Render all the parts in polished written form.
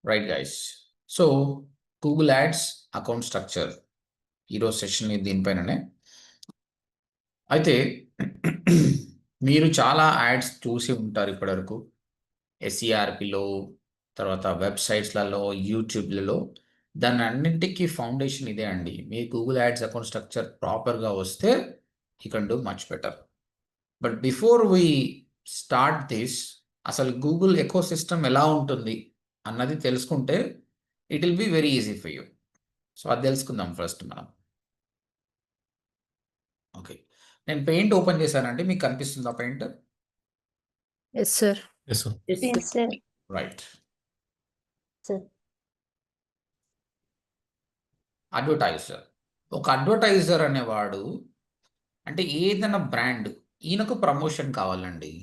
Right guys. So Google ads account structure ఈరోజు session దీనిపైననే. అయితే మీరు చాలా యాడ్స్ చూసి ఉంటారు ఇప్పటివరకు, ఎస్ఈఆర్పిలో, తర్వాత వెబ్సైట్స్లలో, యూట్యూబ్లలో. దాని అన్నింటికి ఫౌండేషన్ ఇదే అండి. మీ గూగుల్ యాడ్స్ అకౌంట్ స్ట్రక్చర్ ప్రాపర్గా వస్తే you can do much better. But before we start this, అసలు గూగుల్ ఎకో సిస్టమ్ ఎలా ఉంటుంది అన్నది తెలుసుకుంటే it will be very easy for you. So అది తెలుసుకుందాం ఫస్ట్ మనం. ఓకే, నేను పెయింట్ ఓపెన్ చేశానంటే మీకు కనిపిస్తుందా paint? Yes, sir. Yes, sir. Yes, sir. Right. Sir. Advertiser. ఒక అడ్వర్టైజర్ అనేవాడు అంటే ఏదైనా బ్రాండ్, ఈయనకు ప్రమోషన్ కావాలండి.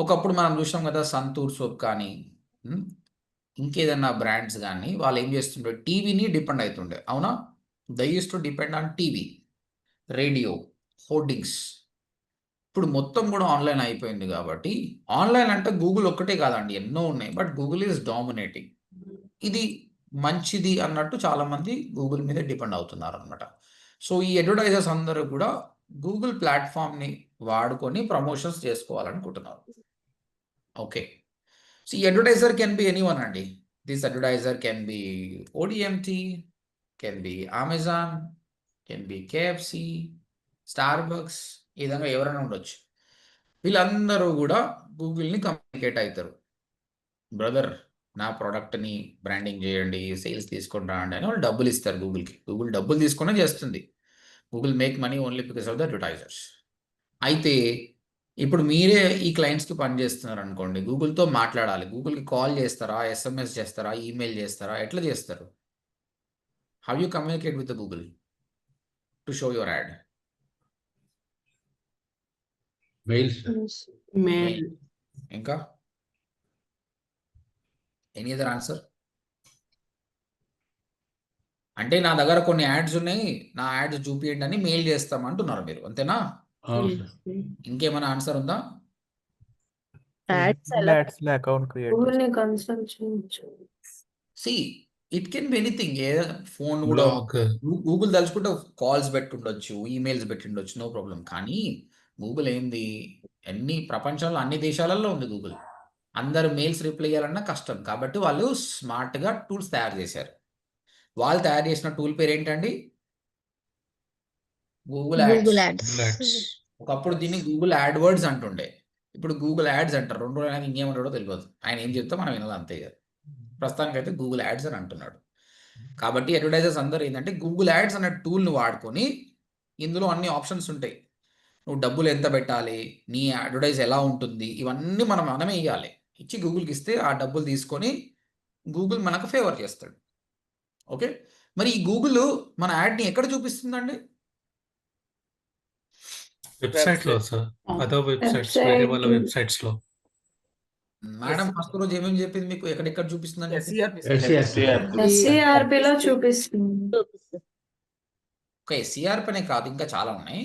ఒకప్పుడు మనం చూసాం కదా, సంతూర్ సోప్ కానీ ఇంకేదన్నా బ్రాండ్స్ కానీ వాళ్ళు ఏం చేస్తుండే, టీవీని డిపెండ్ అవుతుండే. అవునా? They use to depend on TV, radio, hoardings. ఇప్పుడు మొత్తం కూడా ఆన్లైన్ అయిపోయింది కాబట్టి, ఆన్లైన్ అంటే గూగుల్ ఒక్కటే కాదండి, ఎన్నో ఉన్నాయి. But Google is dominating. ఇది మంచిది అన్నట్టు చాలామంది గూగుల్ మీద డిపెండ్ అవుతున్నారు అనమాట. సో ఈ అడ్వర్టైజర్స్ అందరూ కూడా గూగుల్ ప్లాట్ఫామ్ని వాడుకొని ప్రమోషన్స్ చేసుకోవాలనుకుంటున్నారు. ఓకే, సో ఈ అడ్వర్టైజర్ కెన్ బి ఎనీవన్ అండి. This advertiser can be ODMT, can be Amazon, can be KFC, Starbucks, ఈ విధంగా ఎవరైనా ఉండొచ్చు. వీళ్ళందరూ కూడా గూగుల్ని కమ్యూనికేట్ అవుతారు. బ్రదర్, నా ప్రోడక్ట్ని బ్రాండింగ్ చేయండి, సేల్స్ తీసుకొని రాండి అని వాళ్ళు డబ్బులు ఇస్తారు గూగుల్కి. గూగుల్ డబ్బులు తీసుకునే చేస్తుంది. Google make money only because of the advertisers. అయితే ఇప్పుడు మీరే ఈ క్లయింట్స్కి పని చేస్తున్నారు అనుకోండి, గూగుల్తో మాట్లాడాలి. గూగుల్కి కాల్ చేస్తారా, ఎస్ఎంఎస్ చేస్తారా, ఈమెయిల్ చేస్తారా, ఎట్లా చేస్తారు? How you communicate with the Google to show your add? Mail. ఇంకా ఎనీ అదర్ ఆన్సర్? అంటే నా దగ్గర కొన్ని యాడ్స్ ఉన్నాయి, నా యాడ్స్ చూపియండి అని మెయిల్ చేస్తామంటున్నారు మీరు, అంతేనా? ఇంకేమైనా ఆన్సర్ ఉందా? Ads అకౌంట్ క్రియేట్ Google ని కన్సల్ట్ చేయొచ్చు. See it can be anything. ఏదైనా ఫోన్ కూడా Blog. గూగుల్ తలుచుకుంటే కాల్స్ పెట్టుండొచ్చు, ఈమెయిల్స్ పెట్టిండొచ్చు, నో ప్రాబ్లం. కానీ గూగుల్ ఏంది, అన్ని ప్రపంచంలో అన్ని దేశాలలో ఉంది గూగుల్. అందరు మెయిల్స్ రిప్లై చేయాలన్నా కష్టం. కాబట్టి వాళ్ళు స్మార్ట్గా టూల్స్ తయారు చేశారు. వాళ్ళు తయారు చేసిన టూల్ పేరు ఏంటండి? Google Google ads. Ads. ఒకప్పుడు దీన్ని గూగుల్ యాడ్వర్డ్స్ అంటుండే, ఇప్పుడు గూగుల్ యాడ్స్ అంటారు. 2 రోజులు అయినా ఇంకేమంటాడో తెలియదు. ఆయన ఏం చెప్తే మనం వినాలి, అంతే కదా. ప్రస్తుతానికి అయితే గూగుల్ యాడ్స్ అని అంటున్నాడు. కాబట్టి అడ్వర్టైజర్స్ అందరూ ఏంటంటే గూగుల్ యాడ్స్ అనే టూల్ని వాడుకొని, ఇందులో అన్ని ఆప్షన్స్ ఉంటాయి. నువ్వు డబ్బులు ఎంత పెట్టాలి, నీ అడ్వర్టైజ్ ఎలా ఉంటుంది, ఇవన్నీ మనమే ఇవ్వాలి. ఇచ్చి గూగుల్కి ఇస్తే ఆ డబ్బులు తీసుకొని గూగుల్ మనకు ఫేవర్ చేస్తాడు. ఓకే, మరి ఈ గూగుల్ మన యాడ్ని ఎక్కడ చూపిస్తుందండి? వెబ్సైట్ లో సార్, అదర్ వెబ్సైట్స్, వేరే వాళ్ళ వెబ్సైట్స్ లో. మేడం ఫస్ట్ రోజు ఏమేమి చెప్పింది మీకు, ఎక్కడెక్కడ చూపిస్తుందని చెప్పింది? SCRP లో చూపిస్తుంది. ఓకే, ఎస్సీఆర్పీ అనే కాదు, ఇంకా చాలా ఉన్నాయి.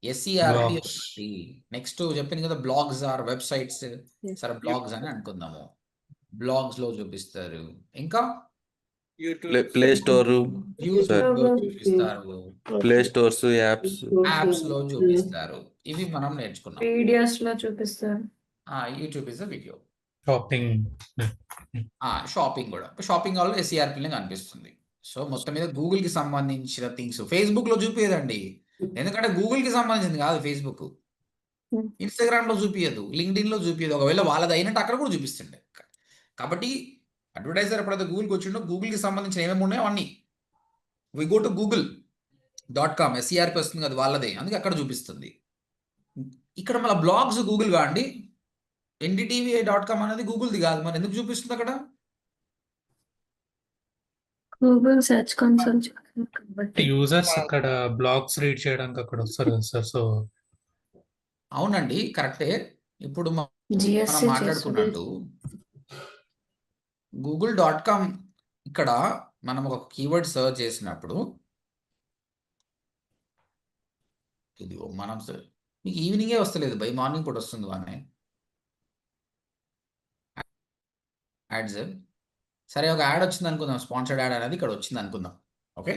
SCRP Blogs. ఒకటి. నెక్స్ట్ చెప్పింది కదా, బ్లాగ్స్ ఆర్ వెబ్సైట్స్. Yes. సరే, బ్లాగ్స్ అని అనుకుందాము. బ్లాగ్స్ లో చూపిస్తారు. ఇంకా ప్లే స్టోర్, యూట్యూబ్ లో చూపిస్తారు, ప్లే స్టోర్స్, యాప్స్. యాప్స్ లో చూపిస్తారు. ఇవి మనం నేర్చుకున్నాం. వీడియోస్ లో చూపిస్తారు. YouTube is a video. Shopping. Shopping కూడా, షాపింగ్ వాళ్ళు ఎస్సీఆర్పీలో కనిపిస్తుంది. సో మొత్తం మీద గూగుల్ కి సంబంధించిన థింగ్స్ ఫేస్బుక్ లో చూపించదండి, ఎందుకంటే గూగుల్ కి సంబంధించింది కాదు ఫేస్బుక్. ఇన్స్టాగ్రామ్ లో చూపించదు, లింక్డ్ఇన్ లో చూపించదు. ఒకవేళ వాళ్ళది అయినట్టు అక్కడ కూడా చూపిస్తుండే. కాబట్టి అడ్వర్టైజర్ ఎప్పుడైతే గూగుల్కి వచ్చిండో, గూగుల్కి సంబంధించిన ఏమేమి ఉన్నాయో అన్నీ we go to google.com, SCRP వస్తుంది కదా వాళ్ళదే, అందుకే అక్కడ చూపిస్తుంది. ఇక్కడ మళ్ళీ బ్లాగ్స్ గూగుల్ కాండి, NDTV.com అనేది గూగుల్ది కాదు, మరి ఎందుకు చూపిస్తుంది అక్కడ? గూగుల్ సెర్చ్ కన్సోల్ కాబట్టి. యూజర్స్ అక్కడ బ్లాగ్స్ రీడ్ చేయడానికి అక్కడ వస్తారు కదా సార్. సో అవునండి, కరెక్టే. ఇప్పుడు మనం GSC మాట్లాడుకున్నట్టు google.com, ఇక్కడ మనం ఒక కీవర్డ్ సర్చ్ చేసినప్పుడు ఇది మనం మీకు ఈవినింగే వస్తలేదు, బై మార్నింగ్ కూడా వస్తుంది. వానే యాడ్స్. సరే ఒక యాడ్ వచ్చింది అనుకుందాం, స్పాన్సర్డ్ యాడ్ అనేది ఇక్కడ వచ్చింది అనుకుందాం. ఓకే,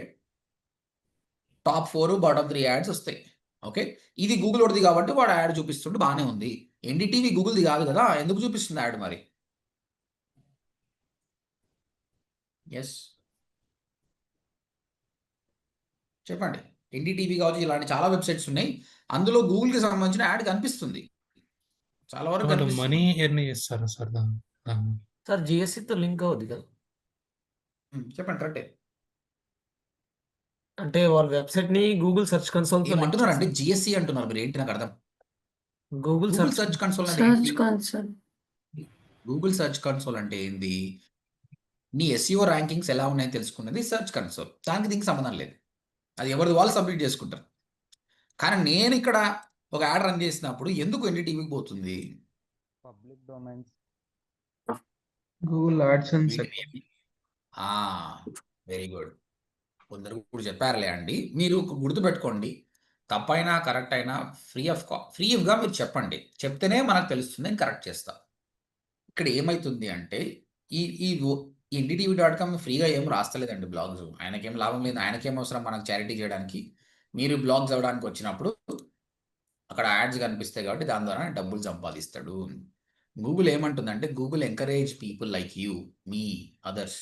టాప్ 4 బాటమ్ 3 యాడ్స్ వస్తాయి. ఓకే, ఇది గూగుల్ ఒకటిది కాబట్టి వాడు యాడ్ చూపిస్తుంటే బాగానే ఉంది. ఎన్డీటీవీ గూగుల్ది కాదు కదా, ఎందుకు చూపిస్తుంది యాడ్ మరి? ఎస్ చెప్పండి. ఎన్డీటీవీ కావచ్చు, ఇలాంటి చాలా వెబ్సైట్స్ ఉన్నాయి, అందులో గూగుల్కి సంబంధించిన యాడ్ కనిపిస్తుంది, చాలా వరకు వాళ్ళు కనిపిస్తుంది. మనీ ఎర్న్ చేస్తారా సార్ దాన్ని? సార్ జిఎస్సితో లింక్ అవుద్ది కదా, చెప్పండి కరెక్టే. అంటే వాళ్ళ వెబ్సైట్ ని గూగుల్ సెర్చ్ కన్సోల్ తో ఏమంటున్నారు అంటే జిఎస్సి అంటున్నారు, మీరు ఏంటి నాకు అర్థం. Google Google search search console అంటే సర్చ్ ఏంటి? కన్సోల్. గూగుల్ సెర్చ్ కన్సోల్ అంటే ఏంది? నీ ఎస్ఈఓ ర్యాంకింగ్స్ ఎలా ఉన్నాయో తెలుసుకున్నది సెర్చ్ కన్సోల్. దానికి దీనికి సంబంధం లేదు, అది ఎవరిది వాళ్ళు సబ్మిట్ చేసుకుంటారు. కానీ నేను ఇక్కడ ఒక యాడ్ రన్ చేసినప్పుడు ఎందుకు ఎన్డీటీవీకి పోతుంది? Public domains. Google AdSense. Very good, కొందరు ఇప్పుడు చెప్పారులే అండి. మీరు గుర్తుపెట్టుకోండి, తప్పైనా కరెక్ట్ అయినా ఫ్రీగా మీరు చెప్పండి, చెప్తేనే మనకు తెలుస్తుంది, నేను కరెక్ట్ చేస్తా. ఇక్కడ ఏమవుతుంది అంటే ఈ NDTV.com ఫ్రీగా ఏం రాస్తలేదండి బ్లాగ్స్. ఆయనకేం లాభం లేదు, ఆయనకేం అవసరం మనకు చారిటీ చేయడానికి. మీరు బ్లాగ్స్ అవ్వడానికి వచ్చినప్పుడు అక్కడ యాడ్స్ కనిపిస్తాయి కాబట్టి దాని ద్వారా డబ్బులు సంపాదిస్తాడు. గూగుల్ ఏమంటుందంటే, Google encourage people like you, me, others.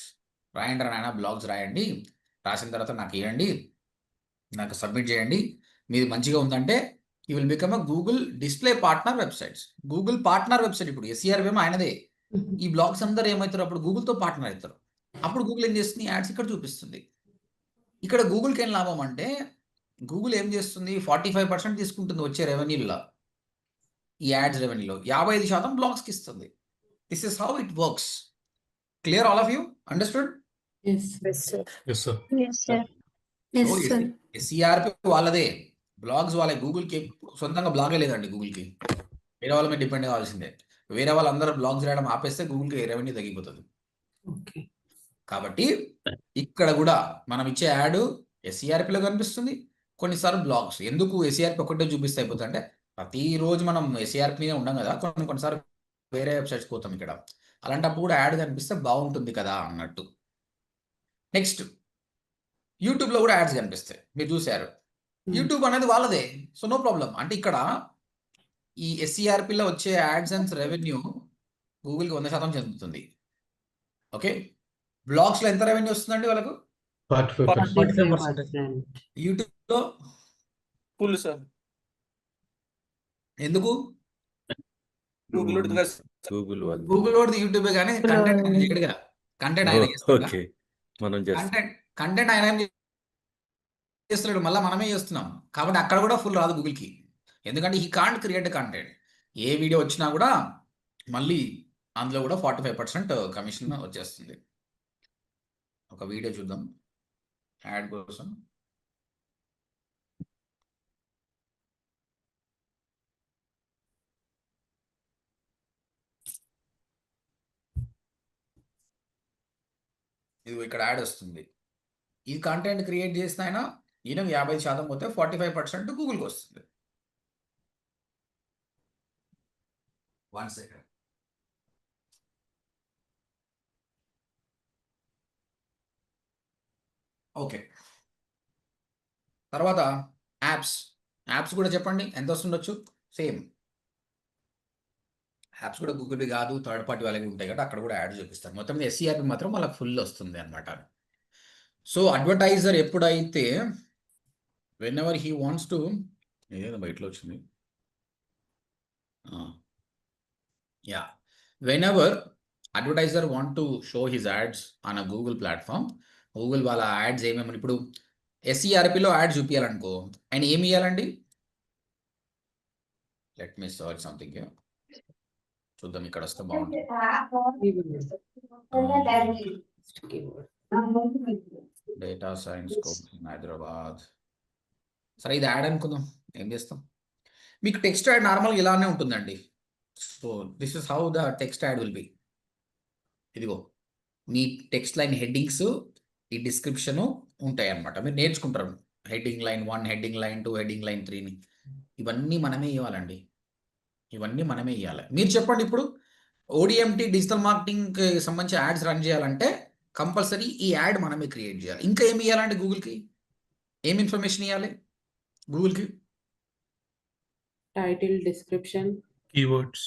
రాయండి నాయన, బ్లాగ్స్ రాయండి, రాసిన తర్వాత నాకు ఇవ్వండి, నాకు సబ్మిట్ చేయండి, మీది మంచిగా ఉందంటే you will become a Google display partner websites. Google partner website ఇప్పుడు SCRM ఆయనదే. ఈ బ్లాగ్స్ అందరూ ఏమవుతారు, అప్పుడు గూగుల్తో పార్ట్నర్ అవుతారు. అప్పుడు గూగుల్ ఏం చేస్తుంది, యాడ్స్ ఇక్కడ చూపిస్తుంది. ఇక్కడ గూగుల్కి ఏం లాభం అంటే, గూగుల్ ఏం చేస్తుంది, 45% తీసుకుంటుంది వచ్చే రెవెన్యూలో, ఈ యాడ్స్ రెవెన్యూలో 55% బ్లాగ్స్కి ఇస్తుంది. This is how it works. Clear all of you? Understood? Yes sir. Yes, sir. SCRP వాళ్ళదే, బ్లాగ్స్ వాళ్ళే. గూగుల్కి సొంతంగా బ్లాగే లేదండి, గూగుల్కి వేరే వాళ్ళ మీద డిపెండ్ కావాల్సిందే. వేరే వాళ్ళందరూ బ్లాగ్స్ రాయడం ఆపేస్తే గూగుల్కి రెవెన్యూ తగ్గిపోతుంది. కాబట్టి ఇక్కడ కూడా మనం ఇచ్చే యాడ్ SCRPలో కనిపిస్తుంది, కొన్నిసార్లు బ్లాగ్స్. ఎందుకు SCRP ఒకటే చూపిస్తే అయిపోతుంది అంటే, ప్రతిరోజు మనం SCRP మీద ఉండం కదా, కొన్నిసార్లు వేరే వెబ్సైట్స్ పోతాం ఇక్కడ, అలాంటప్పుడు కూడా యాడ్ కనిపిస్తే బాగుంటుంది కదా అన్నట్టు. నెక్స్ట్, యూట్యూబ్లో కూడా యాడ్స్ కనిపిస్తాయి, మీరు చూశారు. యూట్యూబ్ అనేది వాళ్ళదే, సో నో ప్రాబ్లం. అంటే ఇక్కడ ఈ SCRPలో వచ్చే యాడ్స్ అండ్ రెవెన్యూ గూగుల్కి 100% చెందుతుంది. ఓకే, బ్లాగ్స్లో ఎంత రెవెన్యూ వస్తుందండి వాళ్ళకు? 45%. యూట్యూబ్లో Full sir. ఎందుకు? Google వాళ్ళు. గూగుల్ వాడిది యూట్యూబే, కానీ కంటెంట్ ఆయన చేయడుగా. కంటెంట్ ఆయన చేస్తాడుగా. ఓకే, మనం చేస్తాం. కంటెంట్ ఆయన ఏం చేస్తున్నాడు, మళ్ళీ మనమే చేస్తున్నాం. కాబట్టి అక్కడ కూడా ఫుల్ రాదు గూగుల్కి, ఎందుకంటే ఈ can't create content. A video వచ్చినా కూడా మళ్ళీ అందులో కూడా 45% కమిషన్ వచ్చేస్తుంది. ఒక వీడియో చూద్దాం యాడ్ కోసం. ఇది ఇక్కడ యాడ్ వస్తుంది. ఈ కంటెంట్ క్రియేట్ చేసిన ఆయన ఈయనకు 50% పోతే 45% గూగుల్కి వస్తుంది. 1 సెకండ్. ఓకే, తర్వాత యాప్స్ కూడా చెప్పండి ఎంత వస్తుండొచ్చు. సేమ్ యాప్స్ కూడా గూగుల్వి కాదు, థర్డ్ పార్టీ వాళ్ళకి ఉంటాయి కాబట్టి అక్కడ కూడా యాడ్ చూపిస్తారు. మొత్తం మీద SCRP మాత్రం వాళ్ళకి ఫుల్ వస్తుంది అనమాట. సో అడ్వర్టైజర్ ఎప్పుడైతే when ever he wants to, ఏదో బయటలో వచ్చింది, when ever advertiser want to show his ads on a Google platform, Google వాళ్ళ యాడ్స్ ఏమేమి, ఇప్పుడు SCRPలో యాడ్ చూపించాలనుకో ఆయన ఏమి ఇవ్వాలండి? లెట్ మీ సర్చ్ సంథింగ్, చూద్దాం ఇక్కడ వస్తే బాగుంటుంది. Data science course in Hyderabad. సరే ఇది యాడ్ అనుకుందాం, ఏం చేస్తాం. మీకు టెక్స్ట్ యాడ్ నార్మల్గా ఇలానే ఉంటుందండి. So this is how the text ad will be. ఇదిగో మీ టెక్స్ట్ లైన్ హెడ్డింగ్స్, ఈ డిస్క్రిప్షను ఉంటాయి అన్నమాట. మీరు నేర్చుకుంటారు heading line 1, heading line 2, heading line 3ని. ఇవన్నీ మనమే ఇవ్వాలండి, ఇవన్నీ మనమే ఇవ్వాలి. మీరు చెప్పండి ఇప్పుడు, ఓడిఎంటి డిజిటల్ మార్కెటింగ్కి సంబంధించి యాడ్స్ రన్ చేయాలంటే కంపల్సరీ ఈ యాడ్ మనమే క్రియేట్ చేయాలి. ఇంకా ఏమి ఇవ్వాలంటే గూగుల్కి ఏం ఇన్ఫర్మేషన్ ఇవ్వాలి గూగుల్కి? Title, description, keywords.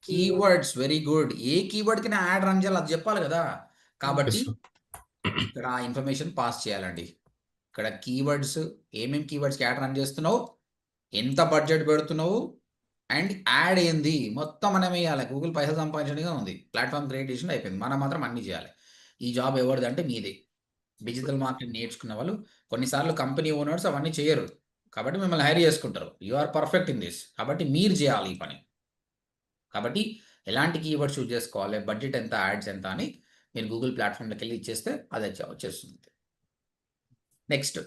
Keywords. Very good. ఏ కీవర్డ్కి నా యాడ్ రన్ చేయాలి అది చెప్పాలి కదా. కాబట్టి ఇక్కడ ఆ ఇన్ఫర్మేషన్ పాస్ చేయాలండి. ఇక్కడ కీవర్డ్స్, ఏమేమి కీవర్డ్స్కి యాడ్ రన్ చేస్తున్నావు, ఎంత బడ్జెట్ పెడుతున్నావు, అండ్ యాడ్ ఏంది మొత్తం మనం వేయాలి. గూగుల్ పైసలు సంపాదించడంగా ఉంది, ప్లాట్ఫామ్ క్రియేట్ చేసిన అయిపోయింది. మనం మాత్రం అన్ని చేయాలి. ఈ జాబ్ ఎవరిది అంటే మీదే. డిజిటల్ మార్కెటింగ్ నేర్చుకున్న వాళ్ళు కొన్నిసార్లు కంపెనీ ఓనర్స్ అవన్నీ చేయరు, కాబట్టి మిమ్మల్ని హైర్ చేసుకుంటారు. You are perfect in this, కాబట్టి మీరు చేయాలి ఈ పని. కాబట్టి ఎలాంటి కీవర్డ్స్ యూజ్ చేసుకోవాలి, బడ్జెట్ ఎంత, యాడ్స్ ఎంత అని మీరు గూగుల్ ప్లాట్ఫామ్లోకి వెళ్ళి ఇచ్చేస్తే అది వచ్చేస్తుంది. నెక్స్ట్,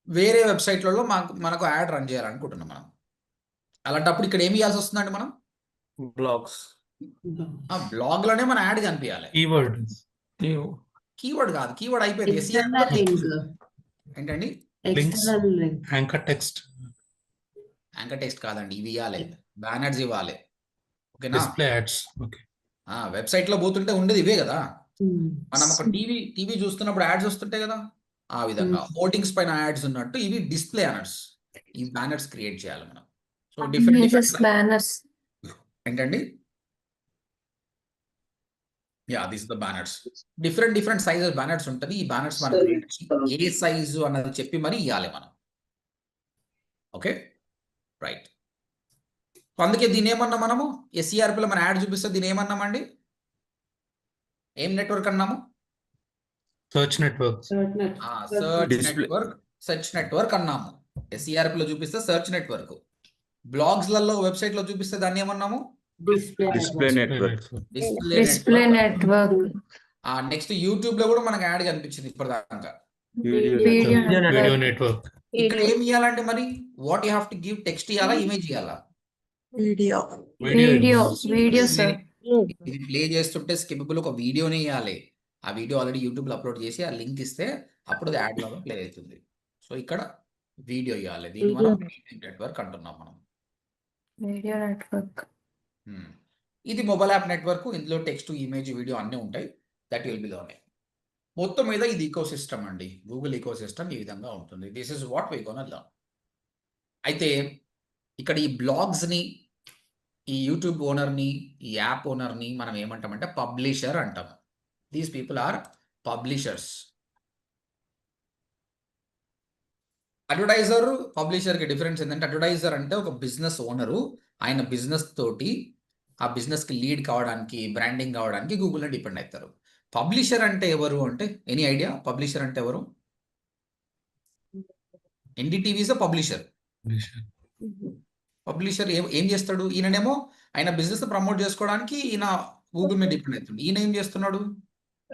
వేరే వెబ్సైట్లలో మనకు యాడ్ రన్ చేయాలనుకుంటున్నాం మనం. అలాంటప్పుడు ఇక్కడ ఏమి ఇవ్వాల్సి వస్తుందండి మనం? బ్లాగ్స్. ఆ బ్లాగ్లోనే మన యాడ్ కనిపించాలి. కీవర్డ్. కీవర్డ్ కాదు, కీవర్డ్ అయిపోయింది. ఎక్స్టర్నల్ లింక్, ఏంటండి? External link, anchor text, anchor text కాదండి, ఇవి ఇవ్వాలి. బ్యానర్స్ ఇవ్వాలి. ఓకేనా? Display ads. ఓకే. వెబ్సైట్లో పోతుంటే ఉండేది ఇవే కదా. మనం ఒక టీవీ చూస్తున్నప్పుడు యాడ్స్ వస్తుంటాయి కదా, ఆ విధంగా హోర్డింగ్స్ పైన యాడ్స్ ఉన్నట్టు ఇవి డిస్ప్లే యాడ్స్. ఈ బ్యానర్స్ క్రియేట్ చేయాలి మనం. So Images, banners. ఏంటండి? Yeah, this the banners. Different sizes banners ఉంటుంది. ఈ బ్యానర్స్ మనకి ఏ సైజు అన్నది చెప్పి మరి ఇవ్వాలి మనం. Okay, right. అందుకే దీని ఏమన్నా మనము SERPలో మన యాడ్ చూపిస్తే దీని ఏమన్నామండి? ఏం నెట్వర్క్ అన్నాము? Search network. సెర్చ్ నెట్వర్క్ అన్నాము. SERPలో చూపిస్తే సెర్చ్ నెట్వర్క్. బ్లాగ్స్లలో, వెబ్సైట్లో చూపిస్తే దాన్ని ఏమన్నాము? Display network. Display network. Next YouTube లో కూడా మనకు యాడ్ కనిపించింది ఇప్పటిదాకా. Video video network. నెట్వర్క్. ఇక్కడ ఏం ఇవ్వాలంటే మరి what you have to give? Text ఇవ్వాలా, ఇమేజ్ ఇవ్వాలా? Video, sir. ఇది ప్లే చేస్తుంటే స్కిపబుల్ ఒక వీడియోని ఇవ్వాలి. ఆ వీడియో ఆల్రెడీ యూట్యూబ్లో అప్లోడ్ చేసి ఆ లింక్ ఇస్తే అప్పుడు యాడ్ లాగా ప్లే అవుతుంది. సో ఇక్కడ వీడియో ఇవ్వాలి. దీన్ని మనం నెట్వర్క్ అంటున్నాం మనం. Video network. ఇది మొబైల్ యాప్ నెట్వర్క్. ఇందులో టెక్స్ట్, ఇమేజ్, వీడియో అన్నీ ఉంటాయి. దట్ విల్ బి లోనే. మొత్తం మీద ఇది ఈకో సిస్టమ్ అండి. గూగుల్ ఈకో సిస్టమ్ ఈ విధంగా ఉంటుంది. This is what we gonna learn. అయితే ఇక్కడ ఈ బ్లాగ్స్ని, ఈ యూట్యూబ్ ఓనర్ని, ఈ యాప్ ఓనర్ని మనం ఏమంటామంటే పబ్లిషర్ అంటాం. These people are publishers. Advertiser, పబ్లిషర్కి డిఫరెన్స్ ఏంటంటే అడ్వర్టైజర్ అంటే ఒక బిజినెస్ ఓనరు, ఆయన బిజినెస్ తోటి ఆ బిజినెస్కి లీడ్ కావడానికి, బ్రాండింగ్ కావడానికి గూగుల్ని డిపెండ్ అవుతారు. పబ్లిషర్ అంటే ఎవరు అంటే ఎనీ ఐడియా? పబ్లిషర్ అంటే ఎవరు? NDTV is a publisher. Publisher ఏం చేస్తాడు? ఈయననేమో ఆయన బిజినెస్ ప్రమోట్ చేసుకోవడానికి ఈయన గూగుల్ మీద డిపెండ్ అవుతుంది. ఈయన ఏం చేస్తున్నాడు?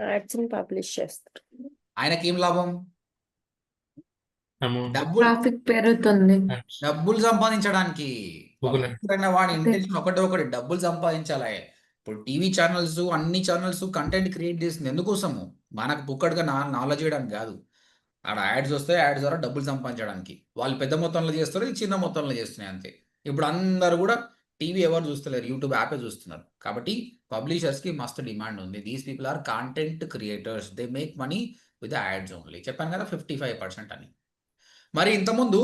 యాడ్స్ ని పబ్లిష్ చేస్తారు. ఆయనకి ఏం లాభం? డబ్బులు Traffic పెరుగుతుంది. డబ్బులు సంపాదించడానికి. Google ఎప్పుడైనా వాడి ఇంటెన్షన్ ఒకటి డబ్బులు సంపాదించాలి. ఇప్పుడు టీవీ ఛానల్స్, అన్ని ఛానల్స్ కంటెంట్ క్రియేట్ చేసింది ఎందుకోసము? మనకు పుక్కడుగా నాలెడ్జ్ చేయడానికి కాదు. ఆడ యాడ్స్ వస్తే యాడ్స్ ద్వారా డబ్బులు సంపాదించడానికి. వాళ్ళు పెద్ద మొత్తంలో చేస్తారు, ఇది చిన్న మొత్తంలో చేస్తున్నాయి అంతే. ఇప్పుడు అందరు కూడా టీవీ ఎవరు చూస్తలేరు, యూట్యూబ్ యాపే చూస్తున్నారు. కాబట్టి పబ్లిషర్స్కి మస్తు డిమాండ్ ఉంది. These people are content creators. They make money with ads only. చెప్పాను కదా 55% అని. మరి ఇంతకుముందు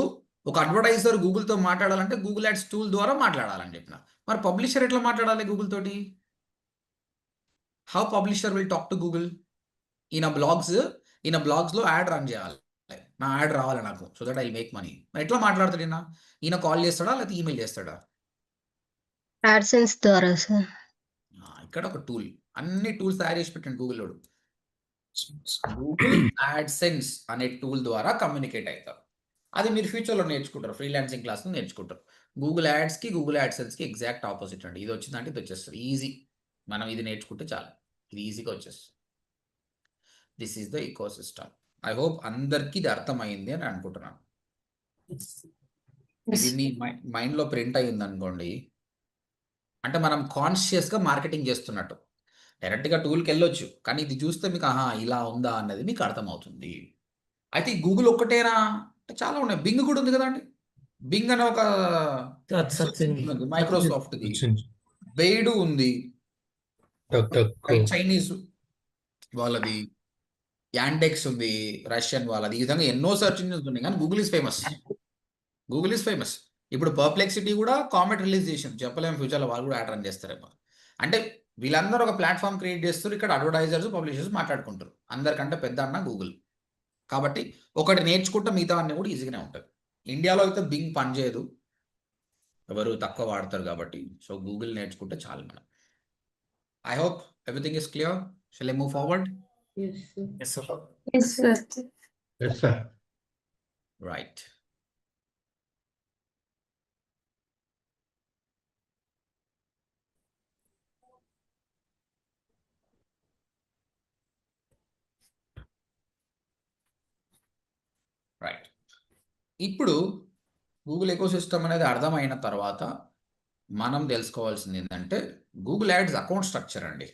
ఒక అడ్వర్టైజర్ గూగుల్తో మాట్లాడాలంటే గూగుల్ యాడ్స్ టూల్ ద్వారా మాట్లాడాలని చెప్పిన. మరి పబ్లిషర్ ఎట్లా మాట్లాడాలి గూగుల్ తోటి? How publisher will talk to Google? ఈయన బ్లాగ్స్లో యాడ్ రన్ చేయాలి. నా యాడ్ రావాలి నాకు, so that I make money. మరి ఎట్లా మాట్లాడతాడు ఈయన కాల్ చేస్తాడా లేకపోతే ఈమెయిల్ చేస్తాడా? AdSense ద్వారా సార్. ఇక్కడ ఒక టూల్, అన్ని టూల్స్ తయారు చేసి పెట్టండి గూగుల్లో. గూగుల్ యాడ్సెన్స్ అనే టూల్ ద్వారా కమ్యూనికేట్ అవుతారు. అది మీరు ఫ్యూచర్లో నేర్చుకుంటారు, ఫ్రీలాన్సింగ్ క్లాస్లో నేర్చుకుంటారు. గూగుల్ యాడ్స్కి, గూగుల్ యాడ్సెన్స్కి ఎగ్జాక్ట్ ఆపోజిట్ అండి. ఇది వచ్చిందంటే ఇది వచ్చేస్తుంది ఈజీ. మనం ఇది నేర్చుకుంటే చాలు, ఇది ఈజీగా వచ్చేస్తుంది. This is the ecosystem. I hope అందరికీ ఇది అర్థమైంది అని అనుకుంటున్నాను. ఇది మీ మైండ్లో ప్రింట్ అయ్యింది అనుకోండి, అంటే మనం కాన్షియస్గా మార్కెటింగ్ చేస్తున్నట్టు. డైరెక్ట్గా టూల్కి వెళ్ళొచ్చు, కానీ ఇది చూస్తే మీకు ఇలా ఉందా అన్నది మీకు అర్థమవుతుంది. అయితే ఈ గూగుల్ ఒక్కటేనా అంటే చాలా ఉన్నాయి. బింగ్ కూడా ఉంది కదండి. బింగ్ అనే ఒక మైక్రోసాఫ్ట్ది బెయిడు ఉంది, DuckDuckGo. చైనీస్ వాళ్ళది, యాండెక్స్ ఉంది, రష్యన్ వాళ్ళది, ఈ విధంగా ఎన్నో సెర్చ్ ఇంజిన్స్ ఉన్నాయి, కానీ Google is famous. Google is famous. ఇప్పుడు పర్ప్లెక్సిటీ కూడా కామెట్ రిలీజ్ చేసింది, చెప్పలేము ఫ్యూచర్లో వాళ్ళు కూడా యాడ్ రన్ చేస్తారేమో. అంటే వీళ్ళందరూ ఒక ప్లాట్ఫామ్ క్రియేట్ చేస్తారు, ఇక్కడ అడ్వర్టైజర్స్ పబ్లిషర్స్ మాట్లాడుకుంటారు. అందరికంటే పెద్ద అన్న గూగుల్. కాబట్టి ఒకటి నేర్చుకుంటే మిగతా అన్నీ కూడా ఈజీగానే ఉంటుంది. ఇండియాలో అయితే బింగ్ పనిచేయదు, ఎవరు తక్కువ వాడతారు కాబట్టి. సో గూగుల్ నేర్చుకుంటే చాలు మనం. I hope everything is clear. Shall I move forward? Yes, sir. Yes, sir. Yes, sir. Yes, sir. Right. Right. ఇప్పుడు గూగుల్ ఎకోసిస్టమ్ అనేది అర్థమైన తర్వాత మనం తెలుసుకోవాల్సింది ఏంటంటే గూగుల్ యాడ్స్ అకౌంట్ స్ట్రక్చర్ అండి.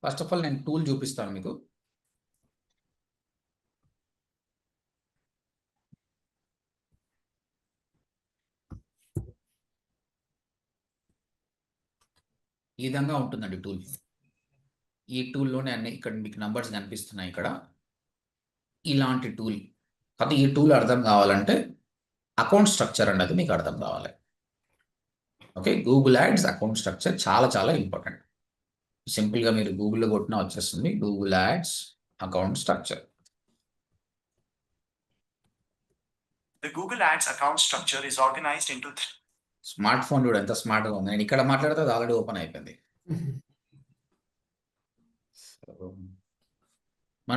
ఫస్ట్ ఆఫ్ ఆల్ నేను టూల్ చూపిస్తాను మీకు. ఈ విధంగా ఉంటుందండి టూల్. ఈ టూల్లోనే అన్ని ఇక్కడ మీకు నంబర్స్ కనిపిస్తున్నాయి ఇక్కడ. ఇలాంటి టూల్. కానీ ఈ టూల్ అర్థం కావాలంటే అకౌంట్ స్ట్రక్చర్ అనేది మీకు అర్థం కావాలి. Okay, Google ads account structure చాలా చాలా ఇంపార్టెంట్. సింపుల్గా మీరు గూగుల్లో కొట్టినా వచ్చేస్తుంది Google ads account structure. The Google Ads account structure is organized into smart phone చూడు ఎంత స్మార్ట్గా ఉంది. నేను ఇక్కడ మాట్లాడితే అది ఆల్రెడీ ఓపెన్ అయిపోయింది.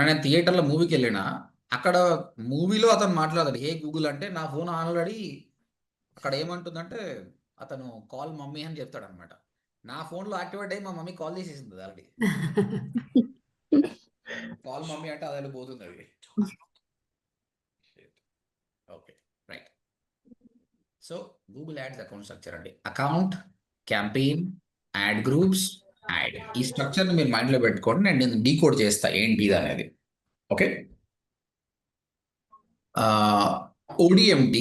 నేను థియేటర్లో మూవీకి వెళ్ళినా అక్కడ మూవీలో అతను మాట్లాడాడు ఏ గూగుల్ అంటే నా ఫోన్ ఆల్రెడీ అక్కడ ఏమంటుందంటే అతను కాల్ మమ్మీ అని చెప్తాడు అనమాట. నా ఫోన్లో యాక్టివేట్ అయ్యి మా మమ్మీ కాల్ చేసేసింది ఆల్రెడీ. కాల్ మమ్మీ అంటే అది పోతుంది అది. Okay right. So Google ads account structure అండి. Account, campaign, ad groups, ad. ఈ స్ట్రక్చర్ని మీరు మైండ్లో పెట్టుకోండి. నేను డీకోడ్ చేస్తా ఏంటి ఇది అనేది. Okay, ODMT,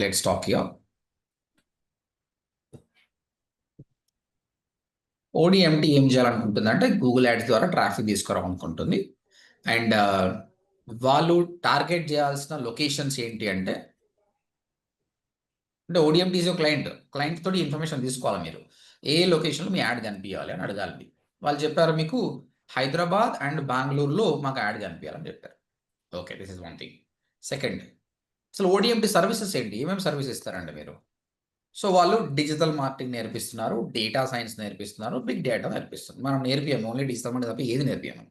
let's talk here. ODMT ఏం చేయాలనుకుంటుంది అంటే గూగుల్ యాడ్స్ ద్వారా ట్రాఫిక్ తీసుకురావాలనుకుంటుంది. అండ్ వాళ్ళు టార్గెట్ చేయాల్సిన లొకేషన్స్ ఏంటి అంటే ODMT ఈజ్ క్లయింట్ తోటి ఇన్ఫర్మేషన్ తీసుకోవాలి. మీరు ఏ లొకేషన్లో మీ యాడ్ కనిపించాలి అని అడగాలి. వాళ్ళు చెప్పారు మీకు హైదరాబాద్ అండ్ బెంగళూరులో మాకు యాడ్ కనిపించాలని చెప్పారు. Okay, this is one thing. Second, అసలు ODMT సర్వీసెస్ ఏంటి, ఏమేమి సర్వీస్ ఇస్తారండి మీరు? సో వాళ్ళు డిజిటల్ మార్కెటింగ్ నేర్పిస్తున్నారు, డేటా సైన్స్ నేర్పిస్తున్నారు, బిగ్ డేటా నేర్పిస్తున్నారు. మనం నేర్పియాము ఓన్లీ డిజిటల్ మార్కెటింగ్ తప్ప ఏది నేర్పియాము.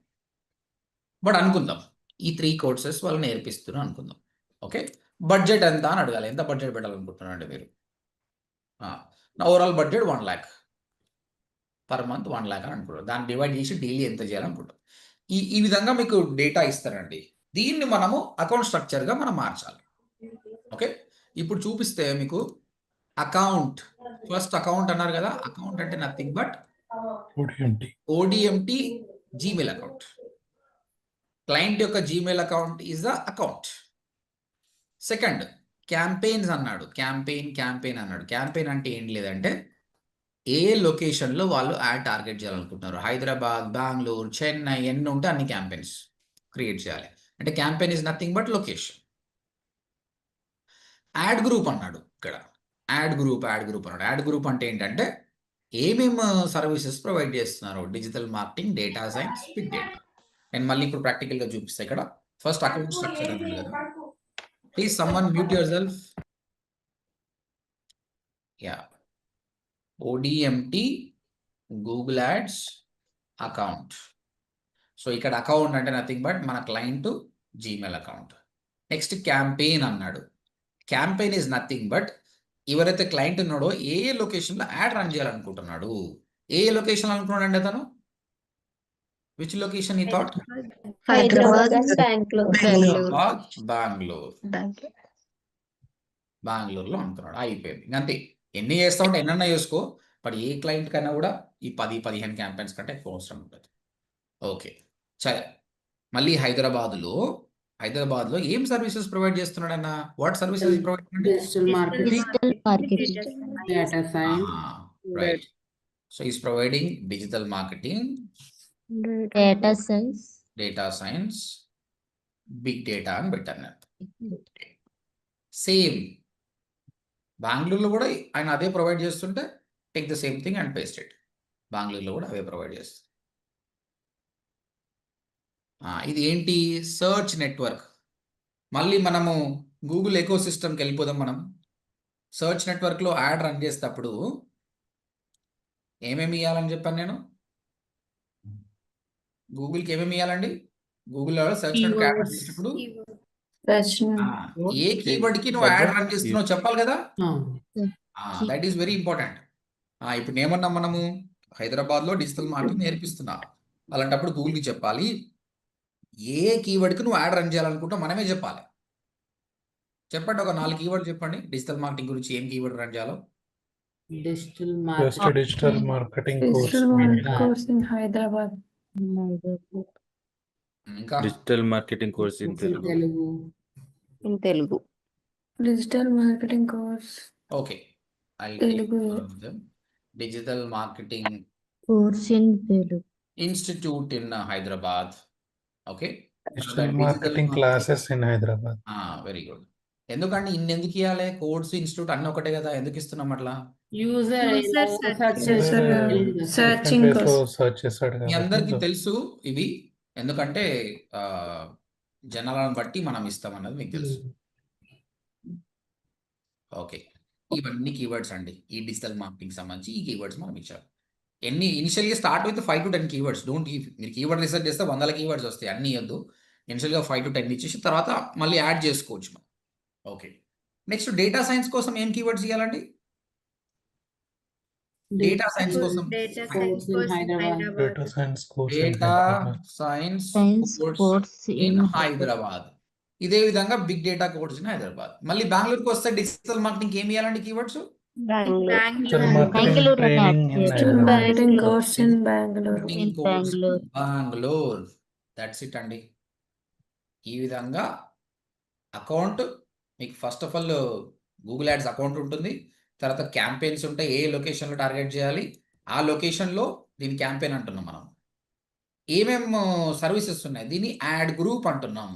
బట్ అనుకుందాం ఈ 3 కోర్సెస్ వాళ్ళు నేర్పిస్తున్నారు అనుకుందాం. ఓకే, బడ్జెట్ ఎంత అని అడగాలి. ఎంత బడ్జెట్ పెట్టాలనుకుంటున్నారండి మీరు? నా overall budget 1 lakh per month, 1 lakh అని అనుకుంటారు. దాన్ని డివైడ్ చేసి డైలీ ఎంత చేయాలనుకుంటాం. ఈ విధంగా మీకు డేటా ఇస్తారండి. దీన్ని మనము అకౌంట్ స్ట్రక్చర్గా మనం మార్చాలి. ఓకే, ఇప్పుడు చూపిస్తే మీకు అకౌంట్, ఫస్ట్ అకౌంట్ అన్నారు కదా. అకౌంట్ అంటే nothing but ODMT Gmail account. Client యొక్క Gmail account is the account. Second, campaigns అన్నాడు. క్యాంపెయిన్ అన్నాడు. క్యాంపెయిన్ అంటే ఏం లేదంటే ఏ లొకేషన్లో వాళ్ళు యాడ్ టార్గెట్ చేయాలనుకుంటున్నారు. హైదరాబాద్, బెంగళూరు, చెన్నై ఎన్ని ఉంటే అన్ని క్యాంపెయిన్స్ క్రియేట్ చేయాలి. అంటే campaign is nothing but location. Ad group అన్నాడు. ఇక్కడ యాడ్ గ్రూప్ అన్నాడు. యాడ్ గ్రూప్ అంటే ఏంటంటే ఏమేమి సర్వీసెస్ ప్రొవైడ్ చేస్తున్నారు. Digital marketing, data science, big data. నేను మళ్ళీ ఇప్పుడు ప్రాక్టికల్గా చూపిస్తాను. ఇక్కడ ఫస్ట్ అకౌంట్ స్ట్రక్చర్ అన్నాడు కదా. Please someone mute your self. Yeah, ODMT Google ads account. So ఇక్కడ అకౌంట్ అంటే నథింగ్ బట్ మన client Gmail account. Next campaign అన్నాడు. క్యాంపెయిన్ ఈజ్ నథింగ్ బట్ ఎవరైతే క్లయింట్ ఉన్నాడో ఏ లొకేషన్లో యాడ్ రన్ చేయాలనుకుంటున్నాడు. ఏ లొకేషన్ అనుకున్నాడు అండి అతను? విచ్ లొకేషన్ ఈ థాట్? Hyderabad, బెంగళూరులో అనుకున్నాడు. అయిపోయింది అంతే. ఎన్ని చేస్తా ఉంటే ఎన్నన్నా చేసుకో, బట్ ఏ క్లయింట్ కన్నా కూడా ఈ 10-15 క్యాంపెయిన్స్ కంటే ఎక్కువ అవసరం ఉంటుంది. ఓకే సరే, మళ్ళీ హైదరాబాద్లో హైదరాబాద్లో ఏం సర్వీసెస్ ప్రొవైడ్ చేస్తున్నాడన్న? వాట్ సర్వీసెస్ ప్రొవైడ్ అంటే? Digital marketing, Digital marketing. data science, right. So is providing digital marketing, Data science. Data science, big data అని పెట్టాను నేను. సేమ్ బెంగళూరులో కూడా ఆయన అదే ప్రొవైడ్ చేస్తుంటే take the same thing and paste it. బెంగళూరులో కూడా అవే ప్రొవైడ్ చేస్తుంది. ఇది ఏంటి? Search network. మళ్ళీ మనము గూగుల్ ఎకో సిస్టమ్కి వెళ్ళిపోదాం. మనం సర్చ్ నెట్వర్క్లో యాడ్ రన్ చేసేటప్పుడు ఏమేమి ఇవ్వాలని చెప్పాను నేను? గూగుల్కి ఏమేమి ఇవ్వాలండి? గూగుల్లో సర్చ్ నెట్వర్క్ యాడ్ రన్ చేసేటప్పుడు ఏ కీవర్డ్కి నువ్వు యాడ్ రన్ చేస్తున్నావు చెప్పాలి కదా. That is very important. ఇప్పుడు ఏమన్నా మనము హైదరాబాద్లో డిజిటల్ మార్కెటింగ్ నేర్పిస్తున్నా, అలాంటప్పుడు గూగుల్కి చెప్పాలి ఏ కీవర్డ్కి నువ్వు యాడ్ రన్ చేయాలనుకుంటావు మనమే చెప్పాలి. చెప్పండి, ఒక 4 కీవర్డ్ చెప్పండి డిజిటల్ మార్కెటింగ్ గురించి. ఏం కీవర్డ్ రన్ చేయాలో? digital Just marketing, a digital marketing course. Digital marketing Media. course in Hyderabad. ఇంకా Digital marketing course in Telugu. Telugu, In Telugu. Digital marketing course. Okay, Telugu. Digital marketing Course in Telugu. Institute in Hyderabad. Okay, Digital marketing classes in Hyderabad. Very good. ఎందుకండి ఎందుకు ఇవ్వాలి? Course institute అన్నీ ఒకటే కదా, ఎందుకు ఇస్తున్నాం అట్లా? user search User, Telugu. searching Different ways course. of search చేస్తాడు మీ కాబట్టి అందరికీ తెలుసు ఇవి, ఎందుకంటే జనాలను బట్టి మనం ఇస్తాం అన్నది మీకు తెలుసు. ఓకే, ఇవన్నీ కీవర్డ్స్ అండి. ఈ డిజిటల్ మార్కెటింగ్ సంబంధించి ఈ కీవర్డ్స్ మనం ఇచ్చాం. ఇనిషియల్గా స్టార్ట్ విత్ 5 to 10 కీవర్డ్స్. మీరు కీవర్డ్ రీసెర్చ్ చేస్తే 100 కీవర్డ్స్ వస్తాయి, అన్నీ ఇవ్వద్దు. ఇనిషియల్గా 5 to 10 ఇచ్చేసి తర్వాత మళ్ళీ యాడ్ చేసుకోవచ్చు మనం. ఓకే, నెక్స్ట్ డేటా సైన్స్ కోసం ఏం కీవర్డ్స్ ఇవ్వాలండి? డేటా సైన్స్ కోసం Course in Hyderabad. data science course in data Hyderabad. Science Science course in in Hyderabad. ఇదే విధంగా big data course in Hyderabad. మళ్ళీ బెంగళూరుకి వస్తే డిజిటల్ మార్కెటింగ్ ఏమి ఇవ్వాలండి keywords? Bangalore. Digital marketing Bangalore training in Digital Hyderabad. marketing course in Bangalore. Marketing course Bengaluru. That's it అండి. ఈ విధంగా అకౌంట్ మీకు first of all Google ads account ఉంటుంది, తర్వాత క్యాంపెయిన్స్ ఉంటాయి, ఏ లొకేషన్లో టార్గెట్ చేయాలి, ఆ లొకేషన్లో దీని క్యాంపెయిన్ అంటున్నాం మనం. ఏమేం సర్వీసెస్ ఉన్నాయి? దీన్ని యాడ్ గ్రూప్ అంటున్నాం.